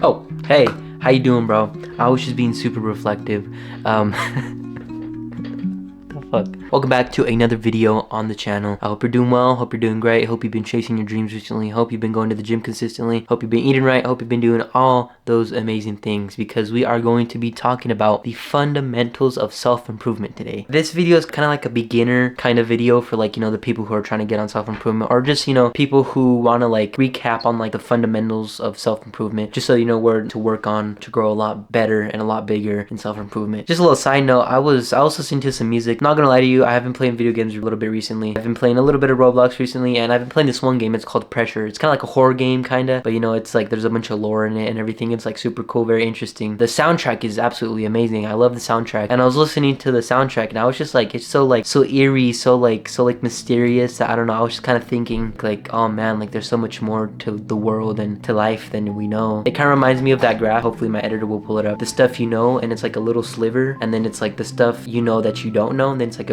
Oh, hey, how you doing, bro? I was just being super reflective. The fuck? Welcome back to another video on the channel. I hope you're doing well, hope you're doing great, hope you've been chasing your dreams recently, hope you've been going to the gym consistently, hope you've been eating right, hope you've been doing all those amazing things, because we are going to be talking about the fundamentals of self-improvement today. This video is kind of like a beginner kind of video for like, the people who are trying to get on self-improvement, or just, people who want to like recap on like the fundamentals of self-improvement, just so you know where to work on to grow a lot better and a lot bigger in self-improvement. Just a little side note, I was listening to some music. Not gonna lie to you, I have been playing video games a little bit recently. I've been playing a little bit of Roblox recently, and I've been playing this one game. It's called Pressure. It's kind of like a horror game, kind of, but it's like there's a bunch of lore in it and everything. It's like super cool, very interesting. The soundtrack is absolutely amazing. I love the soundtrack, and I was listening to the soundtrack, and I was just like, it's so eerie, so mysterious. I don't know. I was just kind of thinking like, oh man, like there's so much more to the world and to life than we know. It kind of reminds me of that graph. Hopefully my editor will pull it up. The stuff you know, and it's like a little sliver, and then it's like the stuff you know that you don't know, and then it's like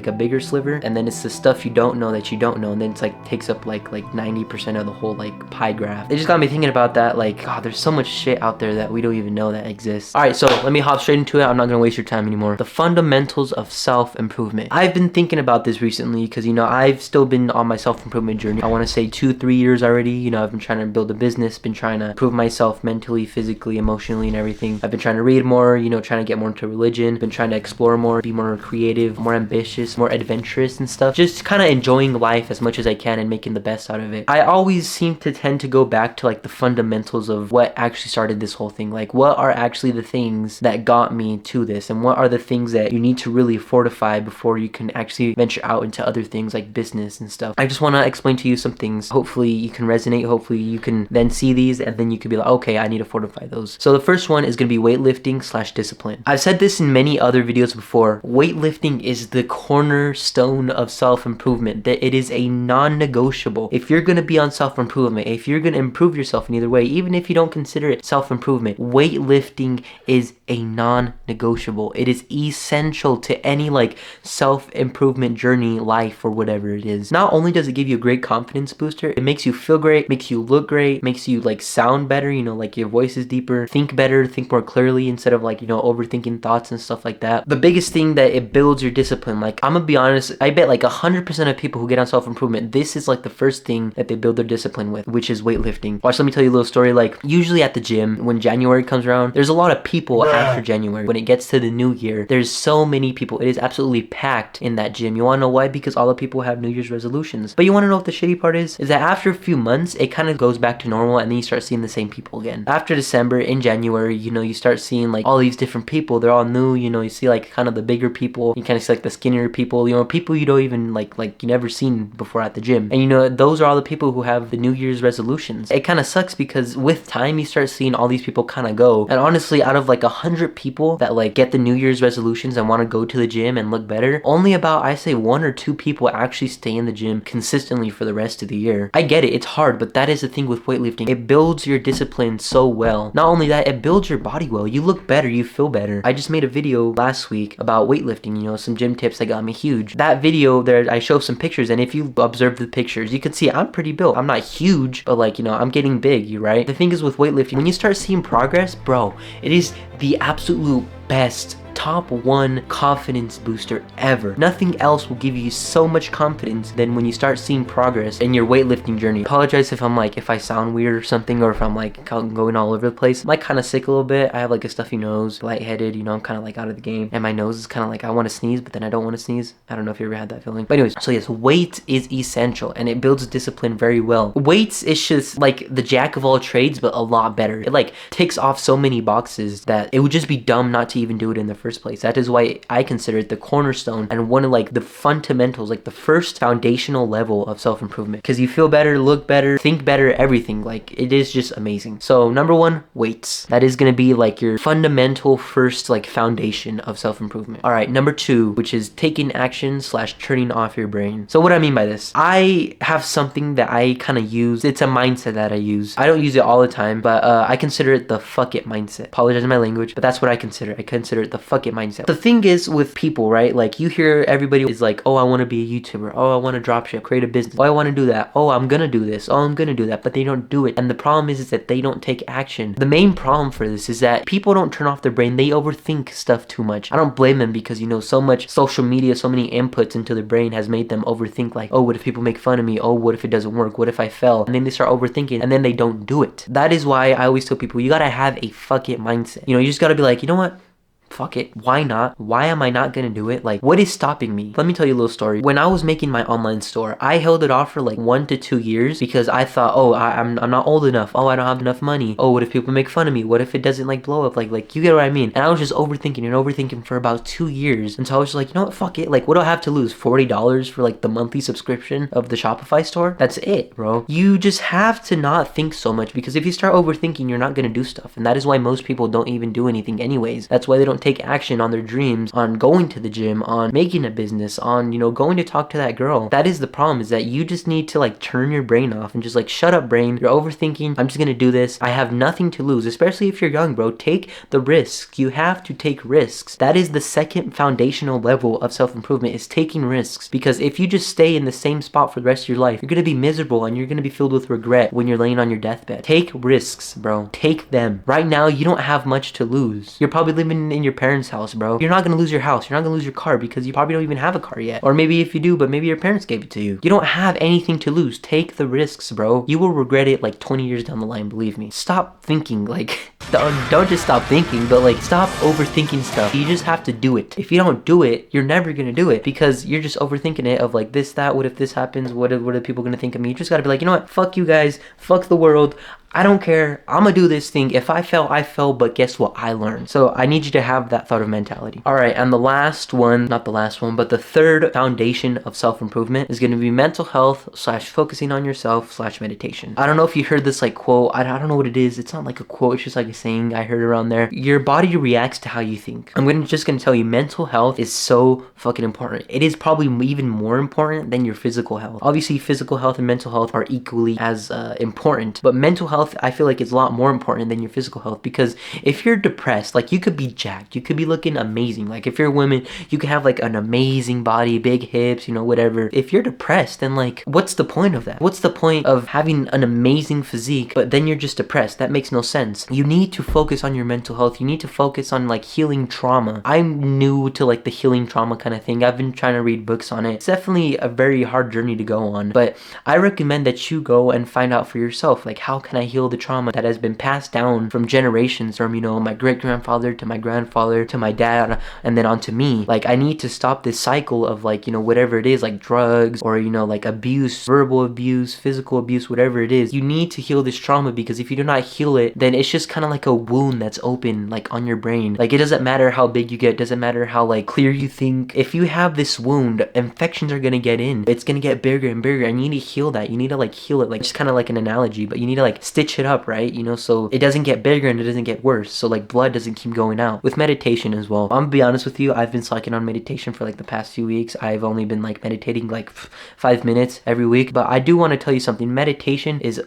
a bigger sliver, and then it's the stuff you don't know that you don't know, and then it's like takes up like 90% of the whole like pie graph. It just got me thinking about that, like, God, there's so much shit out there that we don't even know that exists. All right, so let me hop straight into it. I'm not gonna waste your time anymore. The fundamentals of self-improvement. I've been thinking about this recently because I've still been on my self-improvement journey. I want to say 2-3 years already. I've been trying to build a business, been trying to improve myself mentally, physically, emotionally, and everything. I've been trying to read more, trying to get more into religion, been trying to explore more, be more creative, more ambitious, more adventurous and stuff. Just kind of enjoying life as much as I can and making the best out of it. I always seem to tend to go back to like the fundamentals of what actually started this whole thing. Like, what are actually the things that got me to this, and what are the things that you need to really fortify before you can actually venture out into other things like business and stuff. I just want to explain to you some things. Hopefully you can resonate. Hopefully you can then see these, and then you could be like, okay, I need to fortify those. So the first one is going to be weightlifting/discipline. I've said this in many other videos before. Weightlifting is the cornerstone of self-improvement. That it is a non-negotiable. If you're going to be on self-improvement, if you're going to improve yourself in either way, even if you don't consider it self-improvement, weightlifting is a non-negotiable. It is essential to any like self-improvement journey, life, or whatever it is. Not only does it give you a great confidence booster, it makes you feel great, makes you look great, makes you like sound better, like your voice is deeper, think better, think more clearly instead of like, overthinking thoughts and stuff like that. The biggest thing that it builds your discipline. Like, I'm gonna be honest, I bet like 100% of people who get on self-improvement, this is like the first thing that they build their discipline with, which is weightlifting. Watch, let me tell you a little story. Like, usually at the gym, when January comes around, there's a lot of people after January. When it gets to the new year, there's so many people. It is absolutely packed in that gym. You wanna know why? Because all the people have New Year's resolutions. But you wanna know what the shitty part is? Is that after a few months, it kind of goes back to normal, and then you start seeing the same people again. After December, in January, you start seeing like all these different people. They're all new, you see like kind of the bigger people. You kind of see like the skinnier people, people you don't even like you never seen before at the gym. And those are all the people who have the New Year's resolutions. It kind of sucks because with time, you start seeing all these people kind of go. And honestly, out of like 100 people that like get the New Year's resolutions and want to go to the gym and look better, only about, I say, 1 or 2 people actually stay in the gym consistently for the rest of the year. I get it, it's hard, but that is the thing with weightlifting. It builds your discipline so well. Not only that, it builds your body well. You look better, you feel better. I just made a video last week about weightlifting, some gym tips that got me huge. That video there, I show some pictures, and if you observe the pictures, you can see I'm pretty built. I'm not huge, but like, I'm getting big, right? The thing is with weightlifting, when you start seeing progress, bro, it is the absolute best top 1 confidence booster ever. Nothing else will give you so much confidence than when you start seeing progress in your weightlifting journey. Apologize if I sound weird or something, or if I'm like going all over the place. I'm like kind of sick a little bit. I have like a stuffy nose, lightheaded, I'm kind of like out of the game, and my nose is kind of like I want to sneeze, but then I don't want to sneeze. I don't know if you ever had that feeling. But anyways, so yes, weight is essential, and it builds discipline very well. Weights is just like the jack of all trades, but a lot better. It like ticks off so many boxes that it would just be dumb not to even do it in the first place. That is why I consider it the cornerstone and one of like the fundamentals, like the first foundational level of self-improvement, because you feel better, look better, think better, everything. Like, it is just amazing. So number 1, weights. That is going to be like your fundamental first like foundation of self-improvement. All right, number 2, which is taking action/turning off your brain. So what do I mean by this? I have something that I kind of use. It's a mindset that I use. I don't use it all the time, but I consider it the fuck it mindset. Apologize for my language, but that's what I consider. I consider it the fuck fuck it mindset. The thing is with people, right? Like you hear everybody is like, oh, I want to be a YouTuber. Oh, I want to dropship, create a business. Oh, I want to do that. Oh, I'm gonna do this. Oh, I'm gonna do that. But they don't do it. And the problem is that they don't take action. The main problem for this is that people don't turn off their brain. They overthink stuff too much. I don't blame them because, you know, so much social media, so many inputs into their brain has made them overthink like, oh, what if people make fun of me? Oh, what if it doesn't work? What if I fail? And then they start overthinking and then they don't do it. That is why I always tell people, you gotta have a fuck it mindset. You know, you just gotta be like, you know what? Fuck it. Why not? Why am I not gonna do it? Like, what is stopping me? Let me tell you a little story. When I was making my online store, I held it off for like 1 to 2 years because I thought, oh, I'm not old enough. Oh, I don't have enough money. Oh, what if people make fun of me? What if it doesn't like blow up? Like you get what I mean? And I was just overthinking for about 2 years until I was just like, you know what? Fuck it. Like, what do I have to lose? $40 for like the monthly subscription of the Shopify store? That's it, bro. You just have to not think so much because if you start overthinking, you're not gonna do stuff. And that is why most people don't even do anything anyways. That's why they don't take action on their dreams, on going to the gym, on making a business, on, you know, going to talk to that girl. That is the problem, is that you just need to like turn your brain off and just like, shut up brain, you're overthinking, I'm just gonna do this, I have nothing to lose. Especially if you're young, bro, take the risks. You have to take risks. That is the second foundational level of self-improvement, is taking risks. Because if you just stay in the same spot for the rest of your life, you're gonna be miserable and you're gonna be filled with regret when you're laying on your deathbed. Take risks, bro. Take them. Right now, you don't have much to lose. You're probably living in your parents' house, bro. You're not gonna lose your house. You're not gonna lose your car because you probably don't even have a car yet. Or maybe if you do, but maybe your parents gave it to you. You don't have anything to lose. Take the risks, bro. You will regret it like 20 years down the line, believe me. Stop thinking, like, don't just stop thinking, but like, stop overthinking stuff. You just have to do it. If you don't do it, you're never gonna do it because you're just overthinking it of like this, that, what if this happens? What are people gonna think of me? You just gotta be like, you know what? Fuck you guys. Fuck the world. I don't care. I'm gonna do this thing. If I fail, I fail, but guess what? I learned. So I need you to have that thought of mentality. All right, and the last one, not the last one, but the third foundation of self-improvement is gonna be mental health / focusing on yourself / meditation. I don't know if you heard this like quote. I don't know what it is. It's not like a quote. It's just like a saying I heard around there. Your body reacts to how you think. I'm just gonna tell you, mental health is so fucking important. It is probably even more important than your physical health. Obviously, physical health and mental health are equally as important, but mental health, I feel like, it's a lot more important than your physical health, because if you're depressed, like, you could be jacked, you could be looking amazing. Like, if you're a woman, you could have like an amazing body, big hips, you know, whatever. If you're depressed, then like, what's the point of that? What's the point of having an amazing physique, but then you're just depressed? That makes no sense. You need to focus on your mental health. You need to focus on like healing trauma. I'm new to like the healing trauma kind of thing. I've been trying to read books on it. It's definitely a very hard journey to go on, but I recommend that you go and find out for yourself, like, how can I heal the trauma that has been passed down from generations, from, you know, my great-grandfather to my grandfather to my dad and then on to me. Like, I need to stop this cycle of like, you know, whatever it is, like drugs or, you know, like abuse, verbal abuse, physical abuse, whatever it is. You need to heal this trauma, because if you do not heal it, then it's just kind of like a wound that's open like on your brain. Like, it doesn't matter how big you get, doesn't matter how like clear you think. If you have this wound, infections are gonna get in. It's gonna get bigger and bigger, and you need to heal that. You need to like heal it, like, just kind of like an analogy, but you need to like stitch it up, right? You know, so it doesn't get bigger and it doesn't get worse, so like blood doesn't keep going out. With meditation as well, I'm gonna be honest with you, I've been slacking on meditation for like the past few weeks. I've only been like meditating like 5 minutes every week, but I do want to tell you something. Meditation is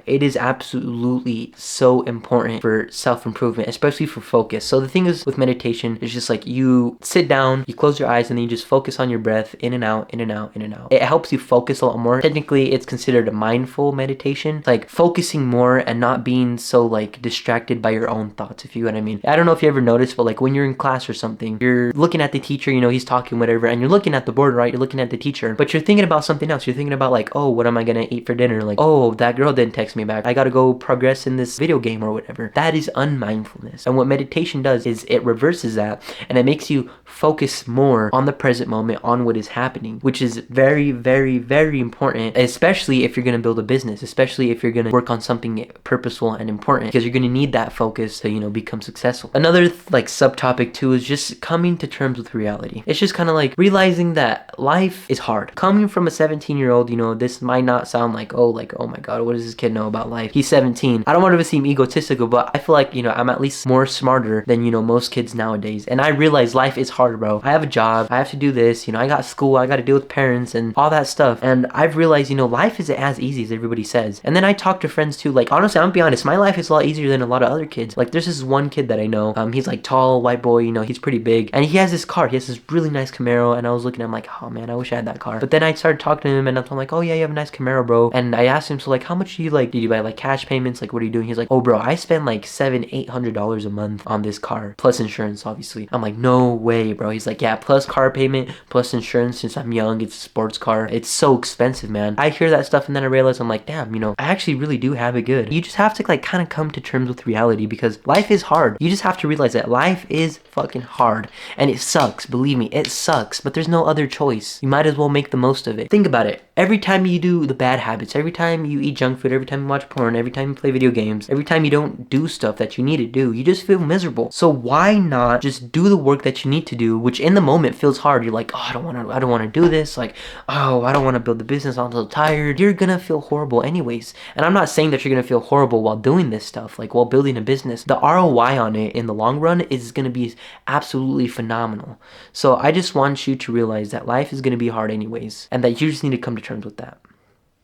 it is absolutely so important for self-improvement, especially for focus. So the thing is with meditation, it's just like, you sit down, you close your eyes, and then you just focus on your breath, in and out, in and out, in and out. It helps you focus a lot more. Technically, it's considered a mindful meditation. It's like focusing more and not being so like distracted by your own thoughts, if you know what I mean. I don't know if you ever noticed, but like when you're in class or something, you're looking at the teacher, you know, he's talking whatever, and you're looking at the board, right? You're looking at the teacher, but you're thinking about something else. You're thinking about like, oh, what am I gonna eat for dinner? Like, oh, that girl didn't text me back, I gotta go progress in this video game or whatever. That is unmindfulness. And what meditation does is it reverses that, and it makes you focus more on the present moment, on what is happening, which is very, very, very important, especially if you're gonna build a business, especially if you're gonna work on something purposeful and important, because you're gonna need that focus to, you know, become successful. Another like subtopic too is just coming to terms with reality. It's just kind of like realizing that life is hard. Coming from a 17-year-old, you know, this might not sound like, oh my god, what does this kid know about life? He's 17. I don't want to seem egotistical, but I feel like, you know, I'm at least more smarter than, you know, most kids nowadays. And I realize life is hard, bro. I have a job, I have to do this, you know, I got school, I got to deal with parents and all that stuff. And I've realized, you know, life isn't as easy as everybody says. And then I talk to friends too, Like, honestly, I'm gonna be honest, my life is a lot easier than a lot of other kids. Like, there's this one kid that I know, he's like tall, white boy, you know, he's pretty big, and he has this car. He has this really nice Camaro, and I was looking at him like, oh man, I wish I had that car. But then I started talking to him, and I'm like, oh yeah, you have a nice Camaro, bro. And I asked him, so like, how much do you like, did you buy like cash payments? Like, what are you doing? He's like, oh bro, I spend like $700-800 a month on this car, plus insurance, obviously. I'm like, no way, bro. He's like, yeah, plus car payment, plus insurance. Since I'm young, it's a sports car. It's so expensive, man. I hear that stuff, and then I realize, I'm like, damn, you know, I actually really do have it good. You just have to like kind of come to terms with reality, because life is hard. You just have to realize that life is fucking hard, and it sucks. Believe me, it sucks, but there's no other choice. You might as well make the most of it. Think about it. Every time you do the bad habits, every time you eat junk food, every time you watch porn, every time you play video games, every time you don't do stuff that you need to do, you just feel miserable. So why not just do the work that you need to do, which in the moment feels hard. You're like, oh, I don't want to do this. Like, oh, I don't want to build the business. I'm so tired. You're gonna feel horrible anyways. And I'm not saying that you're gonna feel horrible while doing this stuff, like while building a business. The ROI on it in the long run is gonna be absolutely phenomenal. So I just want you to realize that life is gonna be hard anyways, and that you just need to come to terms with that.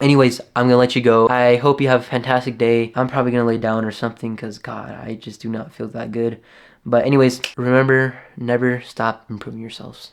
Anyways, I'm gonna let you go. I hope you have a fantastic day. I'm probably gonna lay down or something, because God, I just do not feel that good. But anyways, remember, never stop improving yourselves.